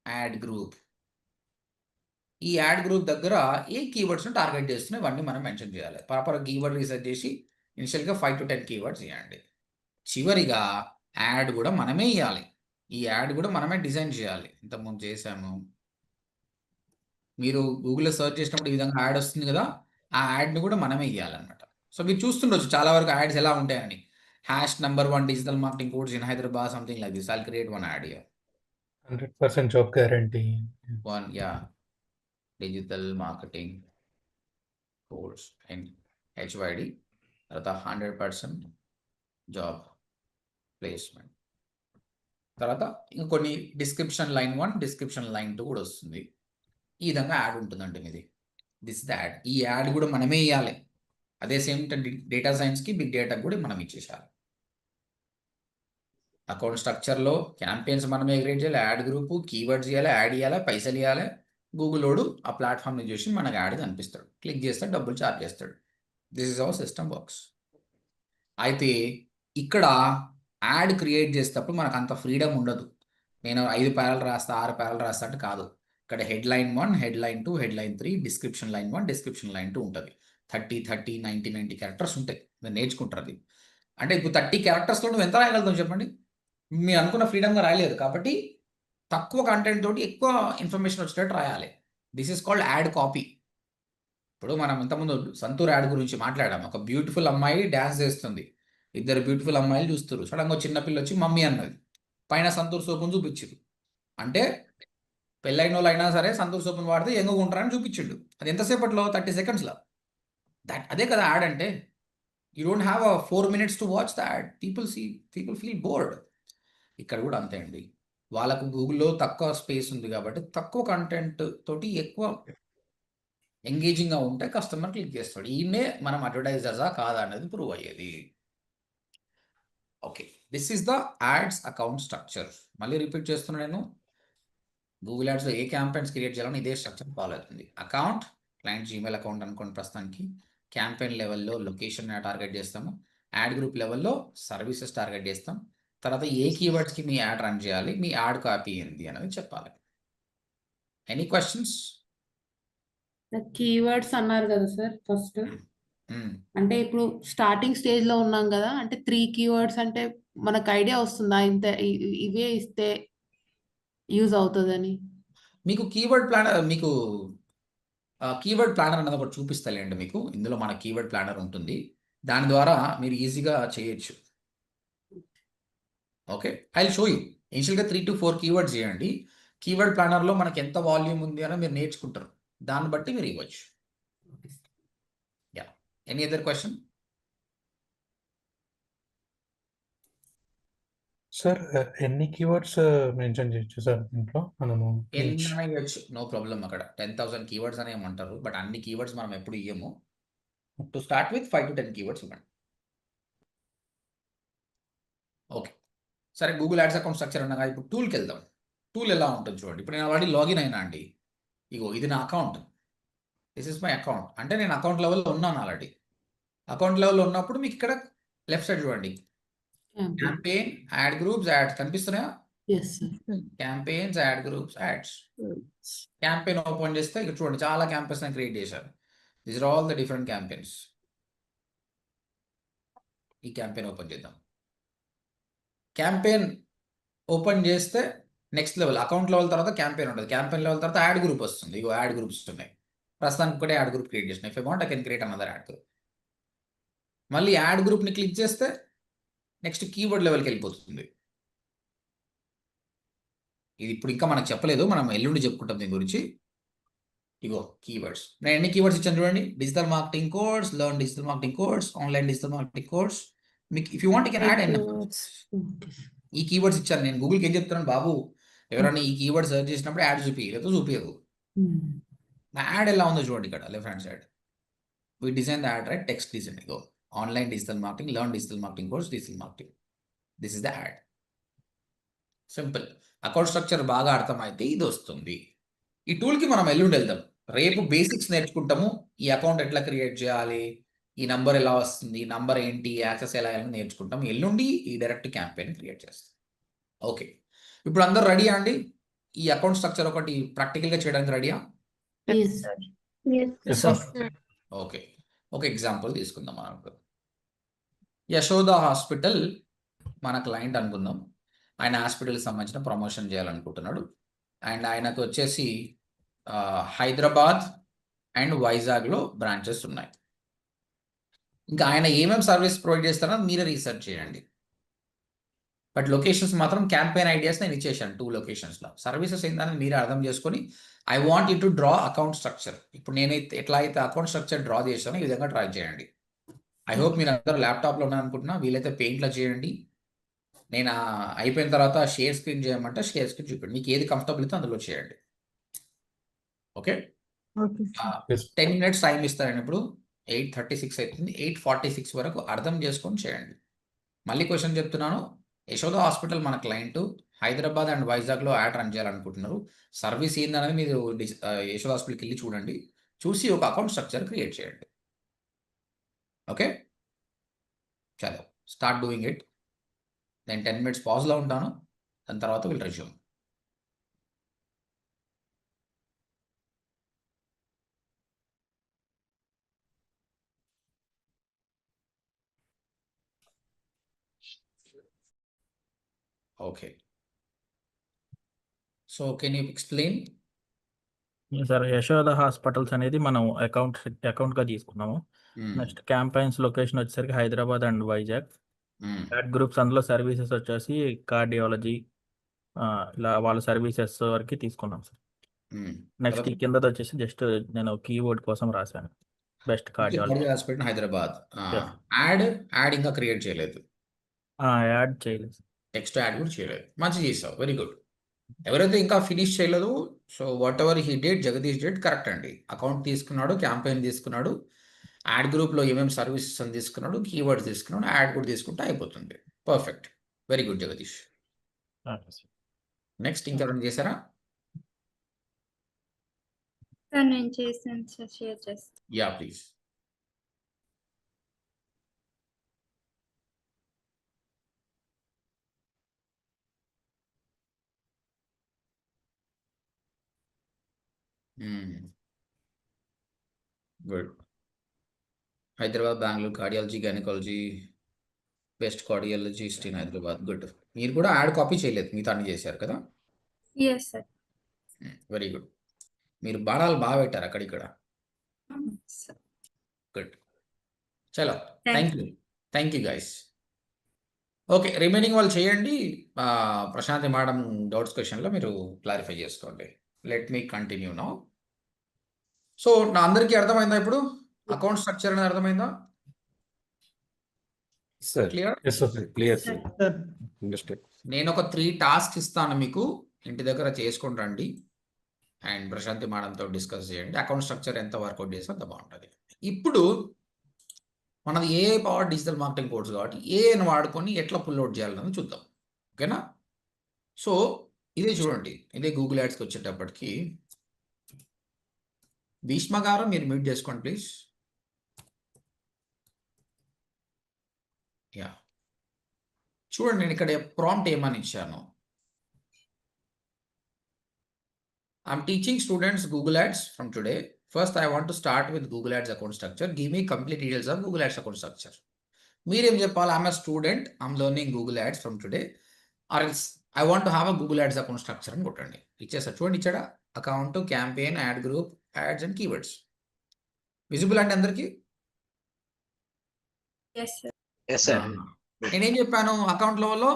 Add group. ఈ యాడ్ గ్రూప్ దగ్గర ఏ కీవర్డ్స్ని టార్గెట్ చేస్తున్నాయి ఇవన్నీ మనం మెన్షన్ చేయాలి. ప్రాపర్ కీవర్డ్ రీసెర్చ్ చేసి ఇనిషియల్గా 5 to 10 కీవర్డ్స్ ఇవ్వండి. చివరిగా యాడ్ కూడా మనమే ఇవ్వాలి. ఈ యాడ్ కూడా మనమే డిజైన్ చేయాలి. ఇంతకుముందు చేసాము. మీరు గూగుల్లో సెర్చ్ చేసినప్పుడు ఈ విధంగా యాడ్ వస్తుంది కదా, ఆ యాడ్ని కూడా మనమే ఇవ్వాలన్నమాట. సో మీరు చూస్తుండొచ్చు చాలా వరకు యాడ్స్ ఎలా ఉంటాయని. #1 digital marketing course in Hyderabad, something like this. I'll create one add here. 100% job guarantee. Digital marketing course in HYD, తర్వాత 100% జాబ్ ప్లేస్మెంట్. తర్వాత ఇంకా కొన్ని డిస్క్రిప్షన్ లైన్ 1, డిస్క్రిప్షన్ లైన్ 2 కూడా వస్తుంది. ఈ విధంగా యాడ్ ఉంటుందండి మీది. This the add. ఈ యాడ్ కూడా మనమే ఇవ్వాలి. అదే సేమ్ డేటా సైన్స్కి బిగ్ డేటాకి కూడా మనం ఇచ్చేసాలి. అకౌంట్ స్ట్రక్చర్లో క్యాంపెయిన్స్ మనమే క్రియేట్ చేయాలి, యాడ్ గ్రూపు, కీవర్డ్స్ ఇవ్వాలి, యాడ్ ఇవ్వాలి, పైసలు ఇవ్వాలి. గూగులోడు ఆ ప్లాట్ఫామ్ని చూసి మనకు యాడ్ కనిపిస్తాడు, క్లిక్ చేస్తే డబ్బులు చార్జ్ చేస్తాడు. This is our system works. అయితే ఇక్కడ యాడ్ క్రియేట్ చేసేటప్పుడు మనకు అంత ఫ్రీడమ్ ఉండదు. నేను 5 పేరాలు రాస్తా, 6 పేరాలు రాస్తా అంటే కాదు. ఇక్కడ headline 1, headline 2, headline 3, description line 1, description line 2 ఉంటుంది. 30, 90 క్యారెక్టర్స్ ఉంటాయి. మీరు నేర్చుకుంటారు అది. అంటే ఇప్పుడు 30 క్యారెక్టర్స్లో నువ్వు ఎంత రాయగలుగుతావు చెప్పండి? మీరు అనుకున్న ఫ్రీడమ్గా రాయలేదు కాబట్టి తక్కువ కంటెంట్ తోటి ఎక్కువ ఇన్ఫర్మేషన్ వచ్చేటట్టు రాయాలి. This is called add copy. ఇప్పుడు మనం ఇంతకుముందు సంతూర్ యాడ్ గురించి మాట్లాడాము. ఒక బ్యూటిఫుల్ అమ్మాయి డ్యాన్స్ చేస్తుంది, 2 బ్యూటిఫుల్ అమ్మాయిలు చూస్తారు. సడన్గా చిన్నపిల్ల వచ్చి మమ్మీ అన్నది, పైన సంతూర్ సోపును చూపించింది. అంటే పెళ్ళైన వాళ్ళు అయినా సరే సంతూర్ సోపును వాడితే ఎంగగా ఉంటారని చూపించిండు. అది ఎంతసేపట్లో? 30 సెకండ్స్లో. అదే కదా యాడ్ అంటే. You don't have 4 minutes to watch the add. People feel bored. ఇక్కడ కూడా అంతే అండి. వాళ్ళకు గూగుల్లో తక్కువ స్పేస్ ఉంది కాబట్టి తక్కువ కంటెంట్ తోటి ఎక్కువ ఎంగేజింగ్గా ఉంటే కస్టమర్ క్లిక్ చేస్తాడు. ఈయనే మనం అడ్వర్టైజర్సా కాదా అనేది ప్రూవ్ అయ్యేది. Okay. This is the ads account structure. మళ్ళీ రిపీట్ చేస్తున్నా నేను. గూగుల్ యాడ్స్లో ఏ క్యాంపెయిన్స్ క్రియేట్ చేయాలని ఇదే స్ట్రక్చర్ ఫాలో అవుతుంది. అకౌంట్, క్లయింట్ జీమెయిల్ అకౌంట్ అనుకోండి ప్రస్తుతానికి. క్యాంపెయిన్ లెవెల్లో లొకేషన్ టార్గెట్ చేస్తాము. యాడ్ గ్రూప్ లెవెల్లో సర్వీసెస్ టార్గెట్ చేస్తాం. తర్వాత ఏ కీవర్డ్స్కి మీ యాడ్ రన్ చేయాలి, మీ యాడ్ కాపీ ఏంది అనేది చెప్పాలి. Any questions? కీవర్డ్స్ అన్నారు కదా సార్ ఫస్ట్. అంటే ఇప్పుడు స్టార్టింగ్ స్టేజ్ లో ఉన్నాం కదా, అంటే 3 కీవర్డ్స్ అంటే మనకు ఐడియా వస్తుందా ఇంత ఇవే ఇస్తే యూజ్ అవుతుందని? మీకు కీవర్డ్ ప్లానర్ అనేది ఒకటి చూపిస్తాలేండి మీకు. ఇందులో మన కీవర్డ్ ప్లానర్ ఉంటుంది. దాని ద్వారా మీరు ఈజీగా చేయొచ్చు. Okay, I will show you. ఇనిషియల్గా 3 to 4 కీవర్డ్స్ చేయండి. కీవర్డ్ ప్లానర్లో మనకి ఎంత వాల్యూమ్ ఉంది అని మీరు నేర్చుకుంటారు. దాన్ని బట్టి మీరు ఇవ్వచ్చు. Yeah, any other question? Sir ఎన్ని కీవర్డ్స్ మెన్షన్ చేయొచ్చు సార్ దీంట్లో మనము? ఎన్నైనా ఇవ్వచ్చు, నో ప్రాబ్లం. అక్కడ 10,000 కీవర్డ్స్ అని ఏమంటారు, బట్ అన్ని కీవర్డ్స్ మనం ఎప్పుడు ఇవ్వము. To start with 5 to 10 keywords ఇవ్వండి. ఓకే, సరే. గూగుల్ యాడ్స్ అకౌంట్ స్ట్రక్చర్ అనగా ఇప్పుడు టూల్కి వెళ్దాం. టూల్ ఎలా ఉంటుంది చూడండి. ఇప్పుడు నేను ఆల్రెడీ లాగిన్ అయినా అండి. ఇగో ఇది నా account. This is my account. అంటే నేను అకౌంట్ లెవెల్లో ఉన్నాను ఆల్రెడీ. అకౌంట్ లెవెల్లో ఉన్నప్పుడు మీకు ఇక్కడ లెఫ్ట్ సైడ్ చూడండి, క్యాంపెయిన్, యాడ్ గ్రూప్స్, యాడ్స్ కనిపిస్తున్నాయా? Yes sir. Campaigns, ad groups, ads. Campaign open చేస్తే ఇక్కడ చూడండి చాలా క్యాంపెయిన్స్ నేను క్రియేట్ చేశాను. These are all the different campaigns. ఈ క్యాంపెయిన్ ఓపెన్ చేద్దాం. క్యాంపెయిన్ ఓపెన్ చేస్తే నెక్స్ట్ లెవెల్, అకౌంట్ లెవెల్ తర్వాత క్యాంపెయిన్ ఉంటుంది. క్యాంపెయిన్ లెవెల్ తర్వాత యాడ్ గ్రూప్ వస్తుంది. ఇగో యాడ్ గ్రూప్స్ ఉన్నాయి. ప్రస్తుతానికి ఒకటే యాడ్ గ్రూప్ క్రియేట్ చేసిన. If I want I can create another add group. మళ్ళీ యాడ్ గ్రూప్ని క్లిక్ చేస్తే నెక్స్ట్ కీవర్డ్ లెవెల్కి వెళ్ళిపోతుంది. ఇది ఇప్పుడు ఇంకా మనకు చెప్పలేదు, మనం ఎల్లుండి చెప్పుకుంటాం దీని గురించి. ఇగో కీవర్డ్స్. నేను ఎన్ని కీవర్డ్స్ ఇచ్చాను చూడండి. Digital marketing course, learn digital marketing course, online digital marketing course. మీకు if you want you can add ఎన్ని ఈ కీవర్డ్స్ ఇచ్చాను నేను. గూగుల్కి ఏం చెప్తున్నాను, బాబు ఎవరైనా ఈ కీవర్డ్ సెర్చ్ చేసినప్పుడు యాడ్ లేకపోతే చూపించదు. నా యాడ్ ఎలా ఉందో చూడండి ఇక్కడ left hand side. We design the ad, right? Text design. ఇగో online digital marketing, learn digital marketing course, digital marketing. This is the ad. Simple. Account structure బాగా అర్థమైతే ఇది వస్తుంది. ఈ టూల్కి మనం ఎల్లుండి వెళ్దాం. రేపు బేసిక్స్ నేర్చుకుంటాము. ఈ అకౌంట్ ఎట్లా క్రియేట్ చేయాలి, ఈ నంబర్ ఎలా వస్తుంది, ఈ నంబర్ ఏంటి, యాక్సెస్ ఎలా నేర్చుకుంటాం. ఎల్లుండి ఈ డైరెక్ట్ క్యాంపెయిన్ క్రియేట్ చేస్తాం. ఓకే, ఇప్పుడు అందరు రెడీయా అండి? ఈ అకౌంట్ స్ట్రక్చర్ ఒకటి ప్రాక్టికల్గా చేయడానికి రెడీయా? ఓకే, ఒక ఎగ్జాంపుల్ తీసుకుందాం. మనకు యశోద హాస్పిటల్ మన క్లయింట్ అనుకుందాం. ఆయన హాస్పిటల్కి సంబంధించిన ప్రమోషన్ చేయాలనుకుంటున్నాడు. అండ్ ఆయనకు వచ్చేసి హైదరాబాద్ అండ్ వైజాగ్లో బ్రాంచెస్ ఉన్నాయి. ఇంకా ఆయన ఏమేమి సర్వీస్ ప్రొవైడ్ చేస్తారో మీరే రీసెర్చ్ చేయండి. బట్ లొకేషన్స్ మాత్రం క్యాంపెయిన్ ఐడియాస్ నేను ఇచ్చేసాను 2 లొకేషన్స్లో. సర్వీసెస్ ఏంటని మీరే అర్థం చేసుకొని I want you to draw account structure. ఇప్పుడు నేనైతే ఎట్లా అయితే అకౌంట్ స్ట్రక్చర్ డ్రా చేశానో ఈ విధంగా ట్రై చేయండి. ఐ హోప్ మీరు అందరూ ల్యాప్టాప్లో ఉన్నారనుకుంటున్నా. వీలైతే పెయింట్లో చేయండి. నేను అయిపోయిన తర్వాత షేర్ స్క్రీన్ చేయమంటే షేర్ స్క్రీన్ చూపండి. మీకు ఏది కంఫర్టబుల్ అయితే అందులో చేయండి. ఓకే, 10 minutes టైం ఇస్తాను. ఇప్పుడు 8:36 అవుతుంది. 8:46 వరకు అర్థం చేసుకొని చేయండి. మళ్ళీ క్వశ్చన్ చెప్తున్నాను. యశోద హాస్పిటల్ మన క్లయింట్ హైదరాబాద్ అండ్ వైజాగ్లో యాడ్ రన్ చేయాలనుకుంటున్నారు. సర్వీస్ ఏందనేది మీరు యశోద హాస్పిటల్కి వెళ్ళి చూడండి. చూసి ఒక అకౌంట్ స్ట్రక్చర్ క్రియేట్ చేయండి. ఓకే, చలో స్టార్ట్ డూయింగ్ ఇట్. నేను 10 minutes పాజ్లో ఉంటాను. దాని తర్వాత will resume. Okay, so can you explain? Sir Yashoda hospitals అనేది మనం అకౌంట్గా తీసుకున్నాము. నెక్స్ట్ క్యాంపెయిన్స్ లొకేషన్ వచ్చేసరికి Hyderabad and Vizag. Add groups అందులో సర్వీసెస్ వచ్చేసి కార్డియాలజీ, ఇలా వాళ్ళ సర్వీసెస్ వరకు తీసుకున్నాం సార్. నెక్స్ట్ కిందది వచ్చేసి జస్ట్ నేను కీవర్డ్ కోసం రాశాను, best cardiology hospital Hyderabad. Yes. Add ఇంకా క్రియేట్ చేయలేదు. యాడ్ చేయలేదు. టెక్స్ట్ యాడ్ కూడా చేయలేదు. మంచి చేసావు, వెరీ గుడ్. ఎవరైతే ఇంకా ఫినిష్ చేయలేదు, so what ever he date, Jagadish date correct అండి. అకౌంట్ తీసుకున్నాడు, క్యాంపెయిన్ తీసుకున్నాడు, యాడ్ గ్రూప్లో ఏమేమి సర్వీసెస్ అని తీసుకున్నాడు, కీవర్డ్స్ తీసుకున్నాడు, యాడ్ కూడా తీసుకుంటే అయిపోతుంది. Perfect. Very good Jagadish. Next ఇంకెవరైనా చేశారా? సార్ నేను చేశాను సార్, షేర్ చేస్తాను. Yeah please. Good. Hyderabad, Bengaluru cardiology, gynaecology, best cardiologist in Hyderabad. Good. మీరు కూడా యాడ్ కాపీ చేయలేదు, మిగతా అన్ని చేశారు కదా? Yes sir. Very good. మీరు బాణాలు బాగా పెట్టారు అక్కడిక్కడ. గుడ్. చలో, thank you. Thank you guys. Okay, remaining వాళ్ళు చేయండి. ప్రశాంతి మేడం డౌట్స్ క్వశ్చన్లో మీరు క్లారిఫై చేసుకోండి. Let me continue now. So నా అందరికీ అర్థమైందా ఇప్పుడు? అకౌంట్ స్ట్రక్చర్ అనేది అర్థమైందా? Sir clear? Yes sir. Clear sir. Understand. నేను ఒక 3 టాస్క్ ఇస్తాను మీకు, ఇంటి దగ్గర చేసుకొని రండి అండ్ ప్రశాంతి మేడంతో డిస్కస్ చేయండి. అకౌంట్ స్ట్రక్చర్ ఎంత వర్కౌట్ చేస్తే అంత బాగుంటుంది. ఇప్పుడు మనది ఏ పవర్ డిజిటల్ మార్కెటింగ్ కోర్స్ కాబట్టి ఏని వాడుకొని ఎట్లా పుల్ అవుట్ చేయాలన్నది చూద్దాం. ఓకేనా? సో ఇదే చూడండి, ఇదే గూగుల్ యాడ్స్కి వచ్చేటప్పటికి భీష్మ గారు మీరు మ్యూట్ చేసుకోండి ప్లీజ్. యా, చూడండి నేను ఇక్కడ ప్రాంప్ట్ ఏమని ఇచ్చాను. I'm teaching students Google Ads from today. First, I want to start with Google Ads account structure. Give me complete details of Google Ads account structure. మీరేం చెప్పాలి? I'm a student. I'm learning Google Ads from today. Or else, I want to have a Google Ads account structure అని కొట్టండి. ఇచ్చేసారు చూడండి. ఇచ్చాడా? Account, campaign, ad group, ads and keywords. Visible అండి అందరికి? Yes sir. నేనేం చెప్పాను? అకౌంట్ లెవెల్లో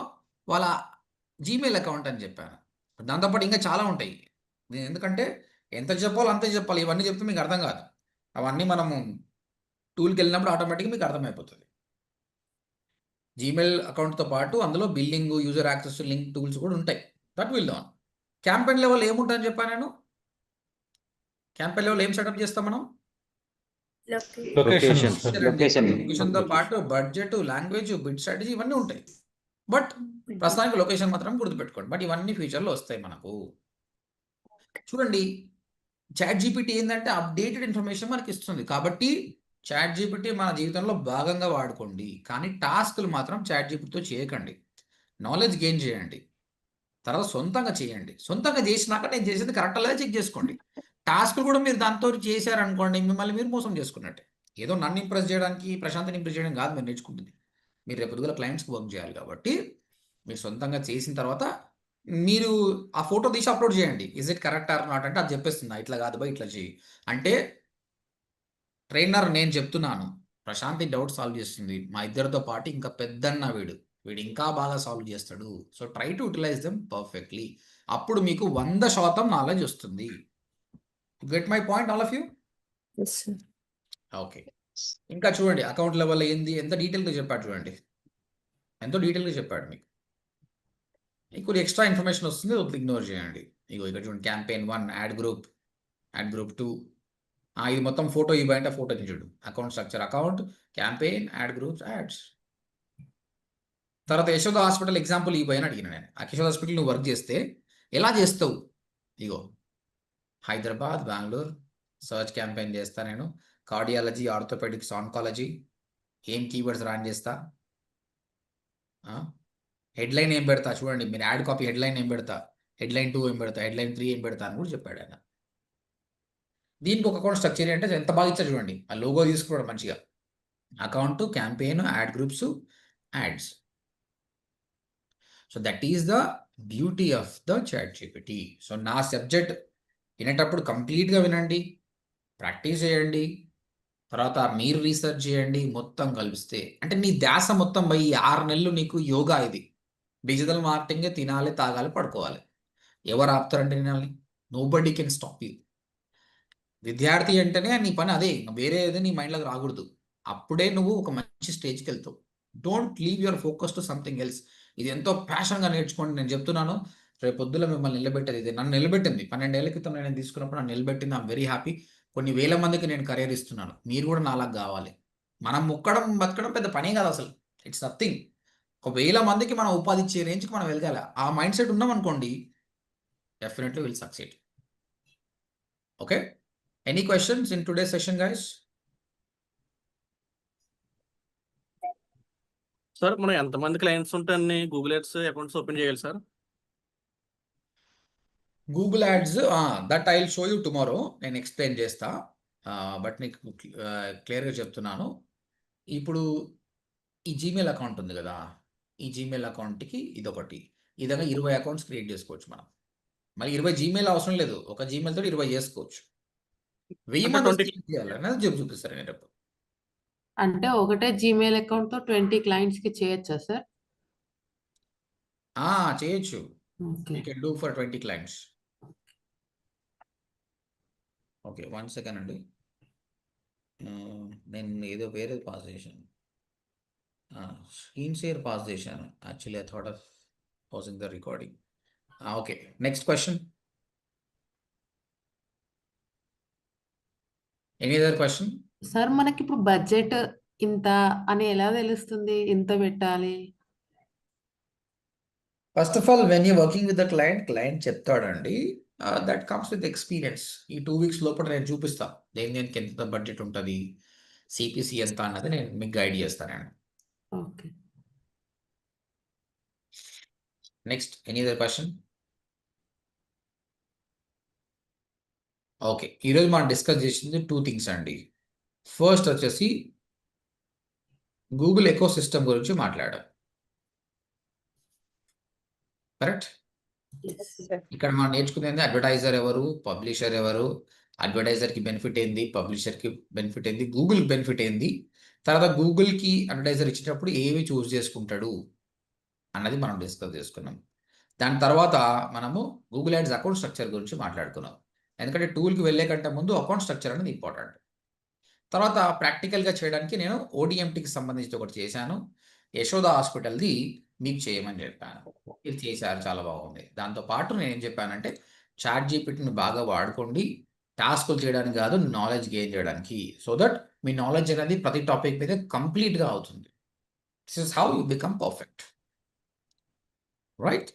వాళ్ళ జీమెయిల్ అకౌంట్ అని చెప్పాను. దాంతోపాటు ఇంకా చాలా ఉంటాయి. ఎందుకంటే ఎంత చెప్పాలో అంతే చెప్పాలి. ఇవన్నీ చెప్తే మీకు అర్థం కాదు. అవన్నీ మనము టూల్కి వెళ్ళినప్పుడు ఆటోమేటిక్గా మీకు అర్థమైపోతుంది. జీమెయిల్ అకౌంట్తో పాటు అందులో billing, user access, link tools కూడా ఉంటాయి. That will down. Campaign level ఏముంటుందని చెప్పాను నేను? క్యాంపెయిన్ లెవెల్ ఏం సెటప్ చేస్తాం మనం? లొకేషన్తో పాటు బడ్జెట్, లాంగ్వేజ్, బిడ్ స్ట్రాటజీ ఇవన్నీ ఉంటాయి. బట్ ప్రస్తుతానికి లొకేషన్ మాత్రం గుర్తుపెట్టుకోండి. బట్ ఇవన్నీ ఫ్యూచర్లో వస్తాయి మనకు. చూడండి, చాట్ జీపీటీ ఏంటంటే అప్డేటెడ్ ఇన్ఫర్మేషన్ మనకి ఇస్తుంది. కాబట్టి చాట్ జీపీటీ మన జీవితంలో భాగంగా వాడుకోండి. కానీ టాస్క్లు మాత్రం చాట్ జీపీటీతో చేయకండి. నాలెడ్జ్ గెయిన్ చేయండి, తర్వాత సొంతంగా చేయండి. సొంతంగా చేసినాక నేను చేసేది కరెక్ట్ లేదా చెక్ చేసుకోండి. టాస్క్లు కూడా మీరు దాంతో చేశారనుకోండి, మిమ్మల్ని మీరు మోసం చేసుకున్నట్టే. ఏదో నన్ను ఇంప్రెస్ చేయడానికి, ప్రశాంత్ని ఇంప్రెస్ చేయడం కాదు మీరు నేర్చుకుంటుంది. మీరు రేపు పొద్దుగల క్లయింట్స్కి వర్క్ చేయాలి. కాబట్టి మీరు సొంతంగా చేసిన తర్వాత మీరు ఆ ఫోటో తీసి అప్లోడ్ చేయండి. Is it correct or not అంటే అది చెప్పేస్తుంది. ఇట్లా కాదు బా, ఇట్లా చేయి అంటే. ట్రైనర్ నేను చెప్తున్నాను, ప్రశాంతి డౌట్ సాల్వ్ చేస్తుంది. మా ఇద్దరితో పాటు ఇంకా పెద్దన్న వీడు ఇంకా బాగా సాల్వ్ చేస్తాడు. So try to utilise them perfectly. అప్పుడు మీకు 100% నాలెడ్జ్ వస్తుంది. Get my point all of you? Yes sir. Okay, ఇంకా చూడండి అకౌంట్ లెవెల్ ఏంది, ఎంత డీటెయిల్గా చెప్పాడు చూడండి. ఎంతో డీటెయిల్గా చెప్పాడు మీకు. ఇంకొక ఎక్స్ట్రా ఇన్ఫర్మేషన్ వస్తుంది, ఇగ్నోర్ చేయండి. ఇగో ఇక్కడ చూడండి, campaign 1, add group, add group 2. ఇది మొత్తం ఫోటో ఇవ్వ అంటే ఫోటో చూడు. Account structure, account, campaign, ad groups, ads. తర్వాత యశోద హాస్పిటల్ ఎగ్జాంపుల్ ఇవ్వ అని అడిగిన నేను. ఆ యశోద హాస్పిటల్ నువ్వు వర్క్ చేస్తే ఎలా చేస్తావు? ఇగో హైదరాబాద్, బెంగళూరు సర్చ్ క్యాంపెయిన్ చేస్తా నేను. కార్డియాలజీ, ఆర్థోపెడిక్స్, ఆన్కాలజీ ఏం కీవర్డ్స్ రన్ చేస్తా. హెడ్లైన్ ఏం పెడతా చూడండి. మీరు యాడ్ కాపీ హెడ్లైన్ ఏం పెడతా, హెడ్లైన్ 2 ఏం పెడతా, హెడ్లైన్ 3 ఏం పెడతా అని కూడా చెప్పాడు ఆయన. దీనికి ఒక అకౌంట్ స్ట్రక్చర్ అంటే ఎంత బాగా ఇచ్చా చూడండి. ఆ లోగో తీసుకోవడం మంచిగా. Account, campaign, ad groups, ads. So that is the beauty of the chat GPT. So నా సబ్జెక్ట్ వినేటప్పుడు కంప్లీట్గా వినండి, ప్రాక్టీస్ చేయండి, తర్వాత మీరు రీసెర్చ్ చేయండి. మొత్తం కలిపిస్తే అంటే నీ ధ్యాస మొత్తం పోయి 6 నెలలు నీకు యోగా. ఇది డిజిటల్ మార్కెటింగ్. తినాలి, తాగాలి, పడుకోవాలి. ఎవరు ఆపుతారంటే తినాలి? Nobody can stop you. విద్యార్థి అంటేనే నీ పని అదే, వేరే ఏదో నీ మైండ్లోకి రాకూడదు. అప్పుడే నువ్వు ఒక మంచి స్టేజ్కి వెళ్తావు. Don't leave your focus to something else. ఇది ఎంతో ప్యాషన్గా నేర్చుకోండి. నేను చెప్తున్నాను, రేపు పొద్దున మిమ్మల్ని నిలబెట్టేది ఇది. నన్ను నిలబెట్టింది 12 ఏళ్ల క్రితం నేను తీసుకున్నప్పుడు నన్ను నిలబెట్టింది. I'm very happy. కొన్ని వేల మందికి నేను కెరీర్ ఇస్తున్నాను. మీరు కూడా నాలాగా కావాలి. మనం ముక్కడం బతకడం పెద్ద పనే కాదు అసలు. It's nothing. ఒక 1000 మందికి మనం ఉపాధి ఇచ్చే రేంజ్కి మనం వెళ్ళగాల. ఆ మైండ్ సెట్ ఉన్నాం అనుకోండి, definitely will succeed. Okay, any questions in today session guys? Sir మనం ఎంతమంది క్లయింట్స్ ఉంటే అన్ని గూగుల్ యాడ్స్ అకౌంట్స్ ఓపెన్ చేయాలి sir? Google ads that I will show you tomorrow, నేను ఎక్స్ప్లెయిన్ చేస్తా. బట్ నీకు క్లియర్గా చెప్తున్నాను. ఇప్పుడు ఈ జీమెయిల్ అకౌంట్ ఉంది కదా, ఈ జీమెయిల్ అకౌంట్కి ఇదొకటి. ఈ విధంగా 20 అకౌంట్స్ క్రియేట్ చేసుకోవచ్చు మనం. మరి 20 జీమెయిల్ అవసరం లేదు, ఒక జీమెయిల్ తోటి 20 చేసుకోవచ్చు. 1000 అంటే మంది 20 చేయాలన్నది చూపిస్తారు నేను రేపు. అంటే ఒకటే జీమెయిల్ అకౌంట్ తో 20 క్లయింట్స్ కి చేయొచ్చా సార్? చేయొచ్చు. Okay. You can do for 20 clients. Okay, 1 second అండి. నేను ఏదో వేరే పాస్ చేశాను, స్క్రీన్ షేర్ పాస్ చేశాను. Actually I thought of pausing the recording. Okay, next question. Any other question? Sir మనకి ఇప్పుడు బడ్జెట్ ఇంత అని ఎలా తెలుస్తుంది? ఇంత పెట్టాలి? First of all when you working with the client చెప్తాడండి. That comes with experience. ఈ 2 weeks లోపల నేను చూపిస్తాను దేనికి ఎంత బడ్జెట్ ఉంటుంది, సిపిసి ఎంత అన్నది నేను మీకు గైడ్ చేస్తానండి. Okay. Next, any other question? Okay, ఈరోజు మనం డిస్కస్ చేసింది 2 things అండి. ఫస్ట్ వచ్చేసి గూగుల్ ఎకో సిస్టమ్ గురించి మాట్లాడాం. కరెక్ట్? ఇక్కడ మనం నేర్చుకునేది అడ్వర్టైజర్ ఎవరు, పబ్లిషర్ ఎవరు, అడ్వర్టైజర్కి బెనిఫిట్ ఏంది, పబ్లిషర్కి బెనిఫిట్ ఏంది, గూగుల్కి బెనిఫిట్ ఏంది, తర్వాత గూగుల్కి అడ్వర్టైజర్ ఇచ్చేటప్పుడు ఏమి చూస్ చేసుకుంటాడు అన్నది మనం డిస్కస్ చేసుకున్నాం. దాని తర్వాత మనము గూగుల్ యాడ్స్ అకౌంట్ స్ట్రక్చర్ గురించి మాట్లాడుకున్నాం. ఎందుకంటే టూల్కి వెళ్ళే కంటే ముందు అకౌంట్ స్ట్రక్చర్ అనేది ఇంపార్టెంట్. తర్వాత ప్రాక్టికల్గా చేయడానికి నేను ఓడిఎంటీకి సంబంధించి ఒకటి చేశాను, యశోద హాస్పిటల్ది మీకు చేయమని చెప్పాను. ఇది చేశారు, చాలా బాగుంది. దాంతోపాటు నేను ఏం చెప్పానంటే చాట్ జీపీటీని బాగా వాడుకోండి, టాస్కులు చేయడానికి కాదు, నాలెడ్జ్ గెయిన్ చేయడానికి. సో దట్ మీ నాలెడ్జ్ అనేది ప్రతి టాపిక్ మీద కంప్లీట్గా అవుతుంది. This is how you become perfect, right?